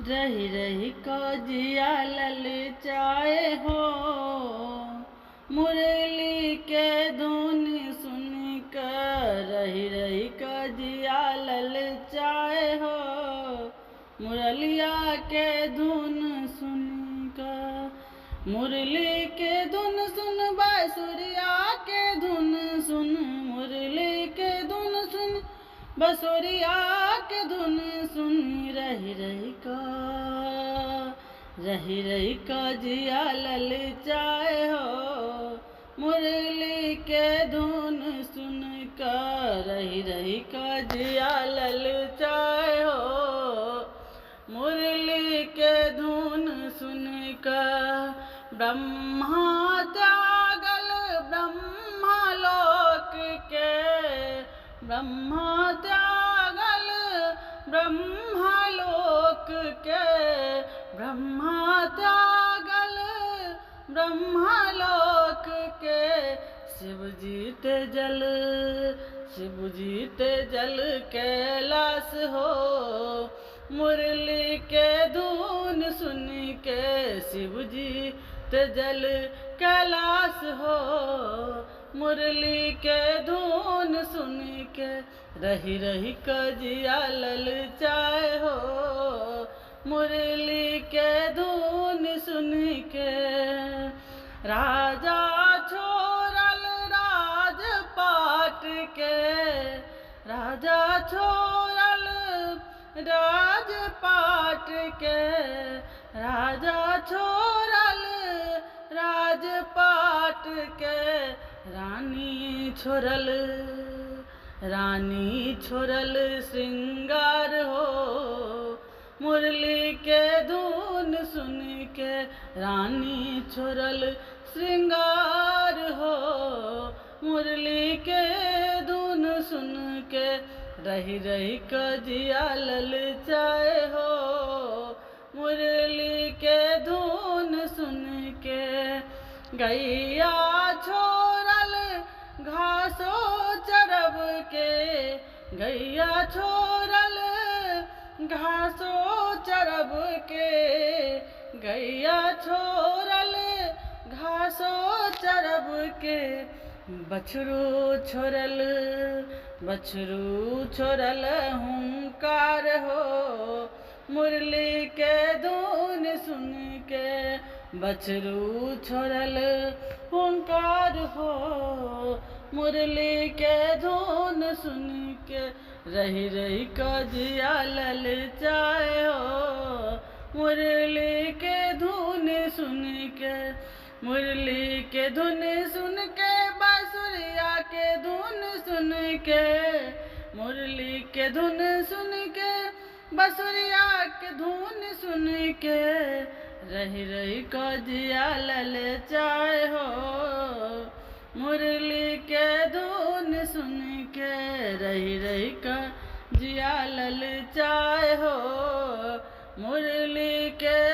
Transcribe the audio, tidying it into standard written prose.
रही रही जिया ललचाए हो, मुरली के धुन सुन कर रही रही जिया ललचाए हो, मुरलिया के धुन सुन कर। मुरली के धुन सुन बांसुरिया के धुन सुन, मुरली के धुन सुन बसुरिया के धुन सुन, रही रही जिया ललचाए हो, मुरली के धुन सुन कर रही जिया ललचाए हो, मुरली के धुन सुन कर। ब्रह्मा त्यागल ब्रह्मलोक के, ब्रह्मा त्यागल ब्रह्मलोक के, ब्रह्मा त्यागल ब्रह्मलोक के, शिव जीते जल कैलाश हो, मुरली के धुन सुन के शिव जीते जल कैलाश हो, मुरली के धुन सुन के रही जिया ललचाए हो, मुरली के धुन सुन के। राजा छोड़ल राजपाट के, राजा छोड़ल राजपाट के, राजा छोड़ल राजपाट के, रानी छोड़ल श्रृंगार हो, मुरली के धुन सुन के रानी छोड़ल श्रृंगार हो, मुरली के धुन सुन के रही जिया ललचाए हो, मुरली के धुन सुन के। गैया छोड़ल घासो चरब के, गैया छोड़ल घासो चरब के, गैया छोड़ल घासो चरब के, बछरू छोड़ल हुंकार हो, मुरली के धुन सुन के, बछरू छोड़ल हुंकार हो, मुरली के धुन सुन के रही जिया ललचाए हो, मुरली के धुन सुन के, मुरली के धुन सुन के बांसुरिया के धुन सुन के, मुरली के धुन सुन के बसुरिया के धुन सुन के रही जिया ललचाए हो, मुरली के धुन सुन के रही जिया ललचाए हो, मुरली के